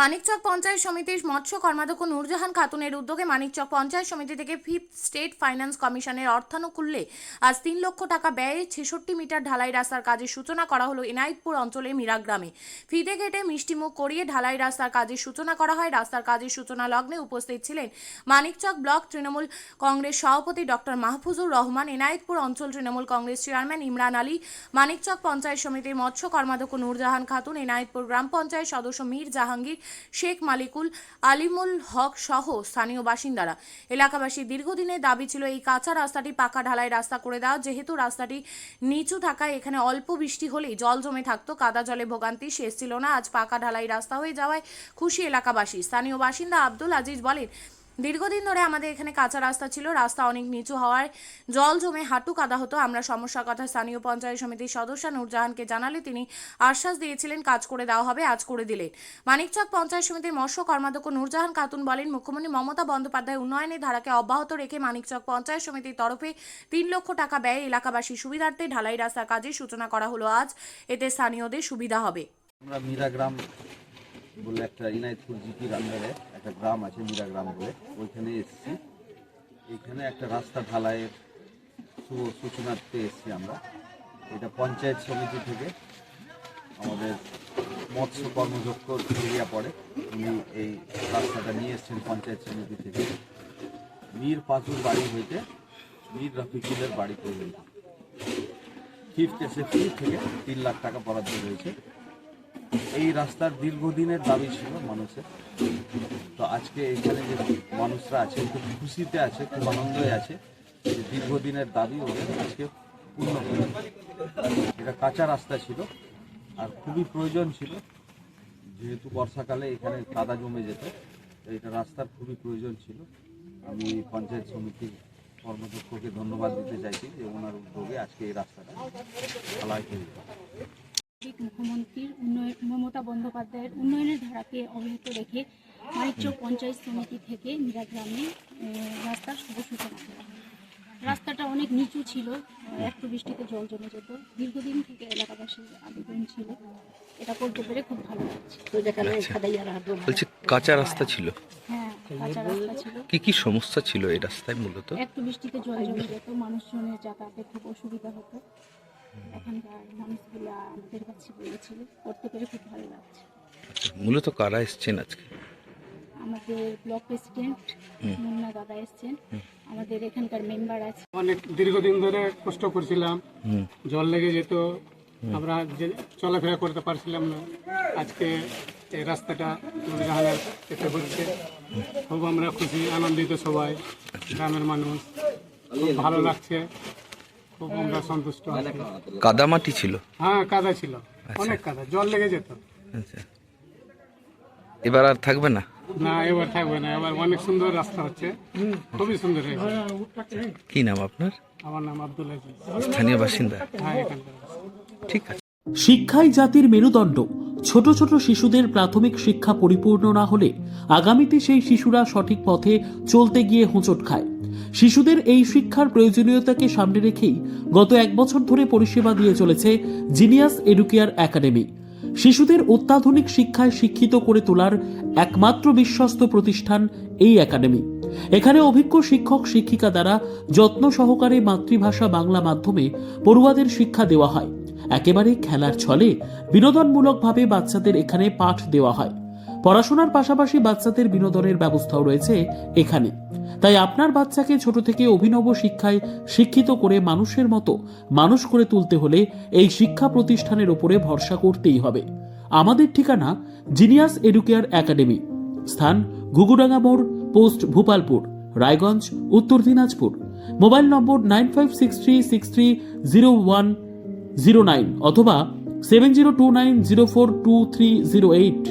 মানিকচক পঞ্চায়েত সমিতির মৎস্য কর্মাধ্যক্ষ নূরজাহান খাতুনের উদ্যোগে মানিকচক পঞ্চায়েত সমিতি থেকে ফিফথ স্টেট ফাইন্যান্স কমিশনের অর্থানুকূল্যে আজ 3 লক্ষ টাকা ব্যয়ে 66 মিটার ঢালাই রাস্তার কাজের সূচনা করা হলো এনায়েতপুর অঞ্চলের মীরা গ্রামে। ফিতে কেটে মিষ্টিমুখ করিয়ে ঢালাই রাস্তার কাজের সূচনা করা হয়। রাস্তার কাজের সূচনা লগ্নে উপস্থিত ছিলেন মানিকচক ব্লক তৃণমূল কংগ্রেস সভাপতি ডক্টর মাহফুজুর রহমান, এনায়েতপুর অঞ্চল তৃণমূল কংগ্রেস চেয়ারম্যান ইমরান আলী, মানিকচক পঞ্চায়েত সমিতির মৎস্য কর্মাধ্যক্ষ নূরজাহান খাতুন, এনায়েতপুর গ্রাম পঞ্চায়েত সদস্য মীর জাহাঙ্গীর শেখ, মালিকুল আলিমুল হক সহ স্থানীয় বাসিন্দারা। এলাকাবাসীর দীর্ঘদিনের দাবি ছিল এই কাঁচা রাস্তাটি পাকা ঢালাই রাস্তা করে দেওয়া। যেহেতু রাস্তাটি নিচু থাকায় এখানে অল্প বৃষ্টি হলেই জল জমে থাকতো, কাদা জলে ভোগান্তি শেষ ছিল না। আজ পাকা ঢালাই রাস্তা হয়ে যাওয়ায় খুশি এলাকাবাসী। স্থানীয় বাসিন্দা আব্দুল আজিজ বলেন, দীর্ঘদিন ধরে আমাদের এখানে কাঁচা রাস্তা ছিল, রাস্তা অনেক নিচু হওয়ায় জল জমে হাঁটু কাদা হতো। আমরা সমস্যার কথা স্থানীয় পঞ্চায়েত সমিতির সদস্য নূরজাহানকে জানালে তিনি আশ্বাস দিয়েছিলেন কাজ করে দেওয়া হবে, আজ করে দিলেন। মানিকচক পঞ্চায়েত সমিতির মৎস্য কর্মাধ্যক্ষ নূরজাহান খাতুন বলেন, মুখ্যমন্ত্রী মমতা বন্দ্যোপাধ্যায় উন্নয়নের ধারাকে অব্যাহত রেখে মানিকচক পঞ্চায়েত সমিতির তরফে 3 লক্ষ টাকা ব্যয়ে এলাকাবাসীর সুবিধার্থে ঢালাই রাস্তার কাজের সূচনা করা হলো আজ। এতে স্থানীয়দের সুবিধা হবে। আমরা মীরা গ্রাম বলে একটা ইনায়েতপুর জিপির আন্ডারে একটা গ্রাম আছে মীরা গ্রাম বলে, ওইখানে এসেছি। এইখানে একটা রাস্তা ঢালাইয়ের সূচনাতে এসেছি আমরা। এটা পঞ্চায়েত সমিতি থেকে আমাদের মৎস্য কর্মযজ্ঞ এরিয়া পড়ে, উনি এই রাস্তাটা নিয়ে এসেছেন পঞ্চায়েত সমিতি থেকে। মীর পাঁচুর বাড়ি হইতে মীর রফিকুলের বাড়ি পর্যন্ত ফিফথ এসএফসি থেকে 3 লাখ টাকা বরাদ্দ রয়েছে। এই রাস্তার দীর্ঘদিনের দাবি ছিল মানুষের। তো আজকে এখানে যে মানুষরা আছে খুব খুশিতে আছে, খুব আনন্দই আছে যে দীর্ঘদিনের দাবি ওদের আজকে পূর্ণ হলো। এটা কাঁচা রাস্তা ছিল আর খুবই প্রয়োজন ছিল, যেহেতু বর্ষাকালে এখানে কাদা জমে যেত। এটা রাস্তার খুবই প্রয়োজন ছিল। আমি পঞ্চায়েত সমিতির কর্মদক্ষকে ধন্যবাদ দিতে চাইছি যে ওনার উদ্যোগে আজকে এই রাস্তাটা ঢালাই হয়ে যায়। মুখ্যমন্ত্রীর মমতা বন্দ্যোপাধ্যায়ের উন্নয়নের ধারাকে অব্যাহত রেখে মানিকচক পঞ্চায়েত সমিতি থেকে মীরা গ্রামে রাস্তার শুভ সূচনা করা হয়। রাস্তাটা অনেক নিচু ছিল, একটু বৃষ্টিতে জল জমে যেত। দীর্ঘদিন থেকে এলাকাবাসীর আবেদন ছিল, এটা করতে পেরে খুব ভালো লাগছে। বলছি কাঁচা রাস্তা ছিল? হ্যাঁ, কাঁচা রাস্তা ছিল। কি সমস্যা ছিল এই রাস্তায় মূলত? একটু বৃষ্টিতে জল জমে যেত, মানুষজনের যাতায়াতে খুব অসুবিধা হতো। এখানকার মানুষগুলো আমাদের কাছে বলেছিল, করতে পেরে খুব ভালো লাগছে। মূলত কারা এসছেন আজকে? আমাদের ব্লক প্রেসিডেন্ট মুন্না দাদা এসছেন, আমাদের এখানকার মেম্বার আছে। অনেক দীর্ঘদিন ধরে কষ্ট করছিলাম, জল লেগে যেত, আমরা চলাফেরা করতে পারছিলাম না। আজকে এই রাস্তাটা এতে হচ্ছে, খুব আমরা খুশি আনন্দিত সবাই গ্রামের মানুষ, খুব ভালো লাগছে, খুব আমরা সন্তুষ্ট। কাদা মাটি ছিল? হ্যাঁ, কাদা ছিল, অনেক কাদা, জল লেগে যেত। আচ্ছা, এবার আর থাকবে না? না, এবার থাকবে না, এবার অনেক সুন্দর রাস্তা হচ্ছে, খুবই সুন্দর হয়েছে। কি নাম আপনার? আমার নাম আব্দুল আজিজ। স্থানীয় বাসিন্দা? হ্যাঁ, এখানকার। ঠিক আছে। শিক্ষাই জাতির মেরুদণ্ড। ছোট ছোট শিশুদের প্রাথমিক শিক্ষা পরিপূর্ণ না হলে আগামীতে সেই শিশুরা সঠিক পথে চলতে গিয়ে হোঁচট খায়। শিশুদের এই শিক্ষার প্রয়োজনীয়তাকে সামনে রেখেই গত 1 বছর ধরে পরিষেবা দিয়ে চলেছে জিনিয়াস এডুকেয়ার একাডেমি। শিশুদের অত্যাধুনিক শিক্ষায় শিক্ষিত করে তোলার একমাত্র বিশ্বস্ত প্রতিষ্ঠান এই একাডেমি। এখানে অভিজ্ঞ শিক্ষক শিক্ষিকা দ্বারা যত্ন সহকারে মাতৃভাষা বাংলা মাধ্যমে পড়ুয়াদের শিক্ষা দেওয়া হয়। একেবারে খেলার ছলে বিনোদনমূলকভাবে বাচ্চাদের এখানে পাঠ দেওয়া হয়। পড়াশোনার পাশাপাশি বাচ্চাদের বিনোদনের ব্যবস্থাও রয়েছে এখানে। তাই আপনার বাচ্চাকে ছোট থেকে অভিনব শিক্ষায় শিক্ষিত করে মানুষের মতো মানুষ করে তুলতে হলে এই শিক্ষা প্রতিষ্ঠানের উপরে ভরসা করতেই হবে। আমাদের ঠিকানা জিনিয়াস এডুকেয়ার একাডেমি, স্থান ঘুঘুডাঙ্গা মোড়, পোস্ট ভূপালপুর, রায়গঞ্জ, উত্তর দিনাজপুর। মোবাইল নম্বর 9563630109 অথবা 7029042308।